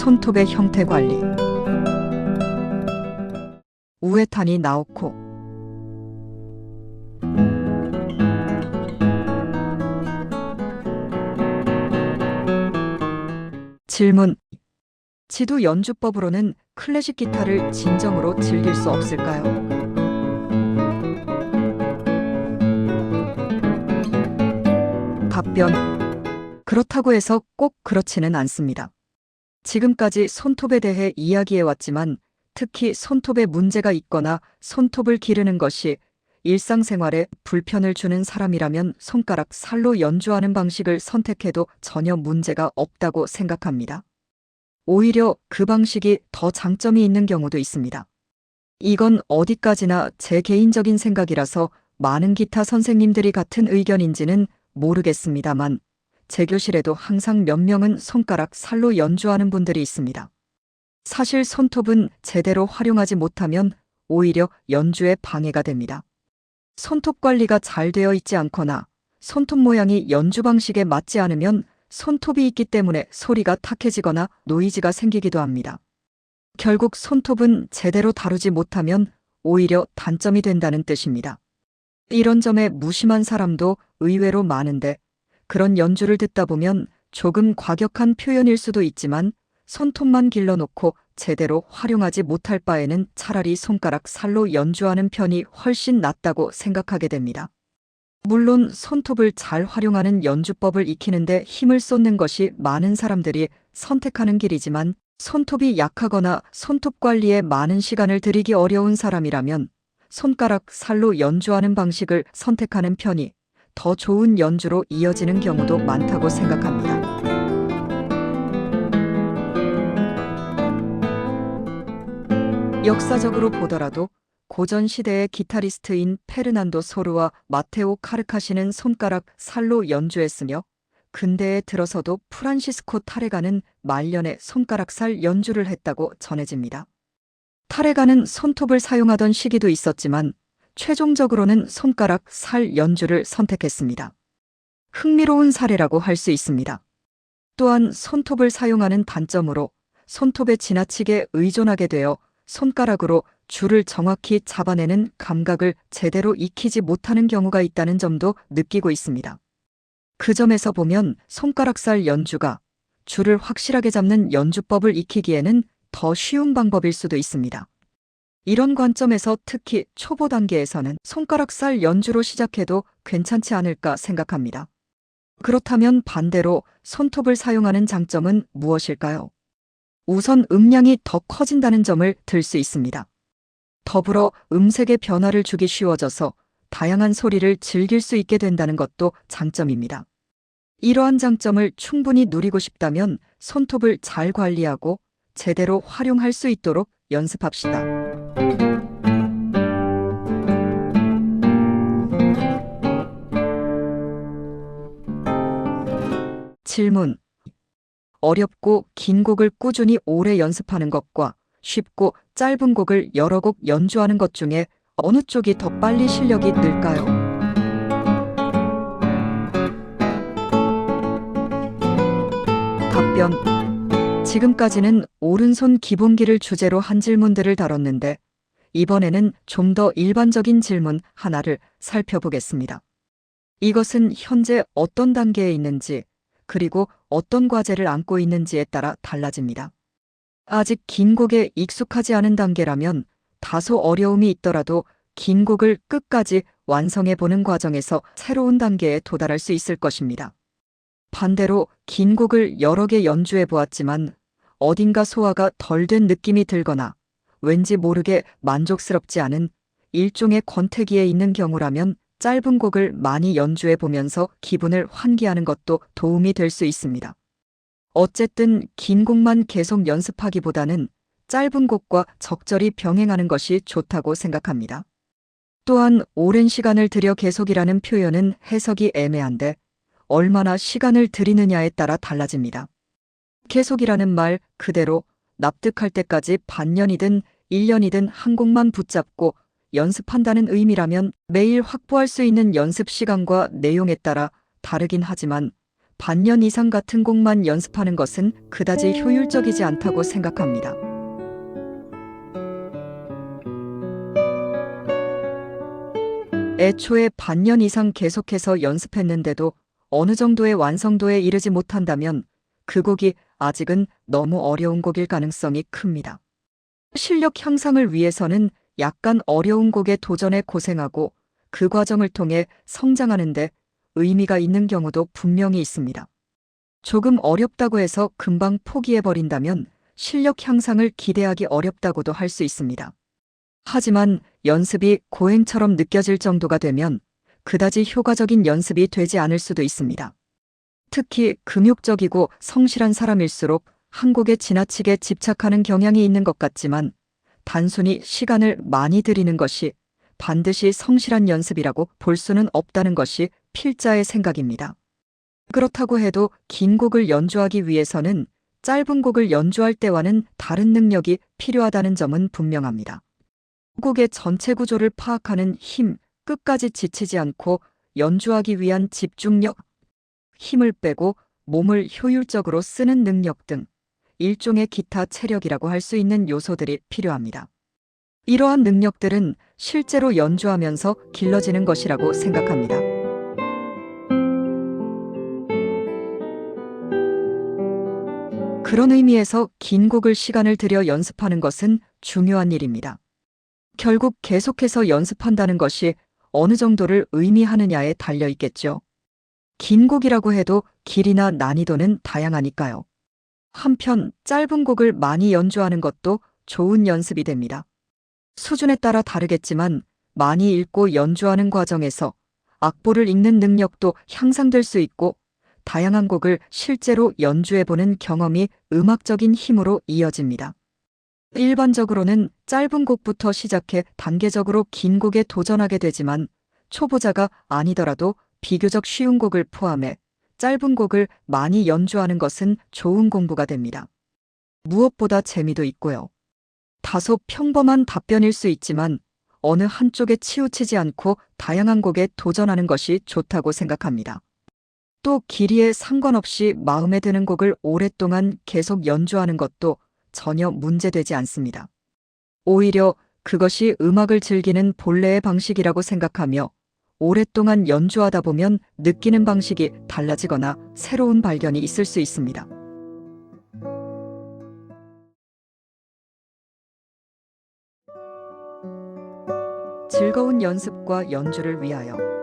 손톱의 형태 관리. 우에타니 나오코. 질문. 지도 연주법으로는 클래식 기타를 진정으로 즐길 수 없을까요? 답변. 그렇다고 해서 꼭 그렇지는 않습니다. 지금까지 손톱에 대해 이야기해왔지만 특히 손톱에 문제가 있거나 손톱을 기르는 것이 일상생활에 불편을 주는 사람이라면 손가락 살로 연주하는 방식을 선택해도 전혀 문제가 없다고 생각합니다. 오히려 그 방식이 더 장점이 있는 경우도 있습니다. 이건 어디까지나 제 개인적인 생각이라서 많은 기타 선생님들이 같은 의견인지는 모르겠습니다만 제 교실에도 항상 몇 명은 손가락 살로 연주하는 분들이 있습니다. 사실 손톱은 제대로 활용하지 못하면 오히려 연주에 방해가 됩니다. 손톱 관리가 잘 되어 있지 않거나 손톱 모양이 연주 방식에 맞지 않으면 손톱이 있기 때문에 소리가 탁해지거나 노이즈가 생기기도 합니다. 결국 손톱은 제대로 다루지 못하면 오히려 단점이 된다는 뜻입니다. 이런 점에 무심한 사람도 의외로 많은데 그런 연주를 듣다 보면 조금 과격한 표현일 수도 있지만 손톱만 길러놓고 제대로 활용하지 못할 바에는 차라리 손가락 살로 연주하는 편이 훨씬 낫다고 생각하게 됩니다. 물론 손톱을 잘 활용하는 연주법을 익히는데 힘을 쏟는 것이 많은 사람들이 선택하는 길이지만 손톱이 약하거나 손톱 관리에 많은 시간을 들이기 어려운 사람이라면 손가락 살로 연주하는 방식을 선택하는 편이 더 좋은 연주로 이어지는 경우도 많다고 생각합니다. 역사적으로 보더라도 고전 시대의 기타리스트인 페르난도 소르와 마테오 카르카시는 손가락 살로 연주했으며 근대에 들어서도 프란시스코 타레가는 말년에 손가락 살 연주를 했다고 전해집니다. 타레가는 손톱을 사용하던 시기도 있었지만 최종적으로는 손가락 살 연주를 선택했습니다. 흥미로운 사례라고 할 수 있습니다. 또한 손톱을 사용하는 단점으로 손톱에 지나치게 의존하게 되어 손가락으로 줄을 정확히 잡아내는 감각을 제대로 익히지 못하는 경우가 있다는 점도 느끼고 있습니다. 그 점에서 보면 손가락살 연주가 줄을 확실하게 잡는 연주법을 익히기에는 더 쉬운 방법일 수도 있습니다. 이런 관점에서 특히 초보 단계에서는 손가락살 연주로 시작해도 괜찮지 않을까 생각합니다. 그렇다면 반대로 손톱을 사용하는 장점은 무엇일까요? 우선 음량이 더 커진다는 점을 들 수 있습니다. 더불어 음색의 변화를 주기 쉬워져서 다양한 소리를 즐길 수 있게 된다는 것도 장점입니다. 이러한 장점을 충분히 누리고 싶다면 손톱을 잘 관리하고 제대로 활용할 수 있도록 연습합시다. 질문. 어렵고 긴 곡을 꾸준히 오래 연습하는 것과 쉽고 짧은 곡을 여러 곡 연주하는 것 중에 어느 쪽이 더 빨리 실력이 늘까요? 답변. 지금까지는 오른손 기본기를 주제로 한 질문들을 다뤘는데 이번에는 좀 더 일반적인 질문 하나를 살펴보겠습니다. 이것은 현재 어떤 단계에 있는지 그리고 어떤 과제를 안고 있는지에 따라 달라집니다. 아직 긴 곡에 익숙하지 않은 단계라면 다소 어려움이 있더라도 긴 곡을 끝까지 완성해보는 과정에서 새로운 단계에 도달할 수 있을 것입니다. 반대로 긴 곡을 여러 개 연주해보았지만 어딘가 소화가 덜 된 느낌이 들거나 왠지 모르게 만족스럽지 않은 일종의 권태기에 있는 경우라면 짧은 곡을 많이 연주해 보면서 기분을 환기하는 것도 도움이 될 수 있습니다. 어쨌든 긴 곡만 계속 연습하기보다는 짧은 곡과 적절히 병행하는 것이 좋다고 생각합니다. 또한 오랜 시간을 들여 계속이라는 표현은 해석이 애매한데 얼마나 시간을 들이느냐에 따라 달라집니다. 계속이라는 말 그대로 납득할 때까지 반년이든 1년이든 한 곡만 붙잡고 연습한다는 의미라면 매일 확보할 수 있는 연습 시간과 내용에 따라 다르긴 하지만 반년 이상 같은 곡만 연습하는 것은 그다지 효율적이지 않다고 생각합니다. 애초에 반년 이상 계속해서 연습했는데도 어느 정도의 완성도에 이르지 못한다면 그 곡이 아직은 너무 어려운 곡일 가능성이 큽니다. 실력 향상을 위해서는 약간 어려운 곡에 도전해 고생하고 그 과정을 통해 성장하는데 의미가 있는 경우도 분명히 있습니다. 조금 어렵다고 해서 금방 포기해버린다면 실력 향상을 기대하기 어렵다고도 할 수 있습니다. 하지만 연습이 고행처럼 느껴질 정도가 되면 그다지 효과적인 연습이 되지 않을 수도 있습니다. 특히 금욕적이고 성실한 사람일수록 한 곡에 지나치게 집착하는 경향이 있는 것 같지만 단순히 시간을 많이 들이는 것이 반드시 성실한 연습이라고 볼 수는 없다는 것이 필자의 생각입니다. 그렇다고 해도 긴 곡을 연주하기 위해서는 짧은 곡을 연주할 때와는 다른 능력이 필요하다는 점은 분명합니다. 곡의 전체 구조를 파악하는 힘, 끝까지 지치지 않고 연주하기 위한 집중력, 힘을 빼고 몸을 효율적으로 쓰는 능력 등 일종의 기타 체력이라고 할 수 있는 요소들이 필요합니다. 이러한 능력들은 실제로 연주하면서 길러지는 것이라고 생각합니다. 그런 의미에서 긴 곡을 시간을 들여 연습하는 것은 중요한 일입니다. 결국 계속해서 연습한다는 것이 어느 정도를 의미하느냐에 달려 있겠죠. 긴 곡이라고 해도 길이나 난이도는 다양하니까요. 한편 짧은 곡을 많이 연주하는 것도 좋은 연습이 됩니다. 수준에 따라 다르겠지만 많이 읽고 연주하는 과정에서 악보를 읽는 능력도 향상될 수 있고 다양한 곡을 실제로 연주해보는 경험이 음악적인 힘으로 이어집니다. 일반적으로는 짧은 곡부터 시작해 단계적으로 긴 곡에 도전하게 되지만 초보자가 아니더라도 비교적 쉬운 곡을 포함해 짧은 곡을 많이 연주하는 것은 좋은 공부가 됩니다. 무엇보다 재미도 있고요. 다소 평범한 답변일 수 있지만 어느 한쪽에 치우치지 않고 다양한 곡에 도전하는 것이 좋다고 생각합니다. 또 길이에 상관없이 마음에 드는 곡을 오랫동안 계속 연주하는 것도 전혀 문제되지 않습니다. 오히려 그것이 음악을 즐기는 본래의 방식이라고 생각하며 오랫동안 연주하다 보면 느끼는 방식이 달라지거나 새로운 발견이 있을 수 있습니다. 즐거운 연습과 연주를 위하여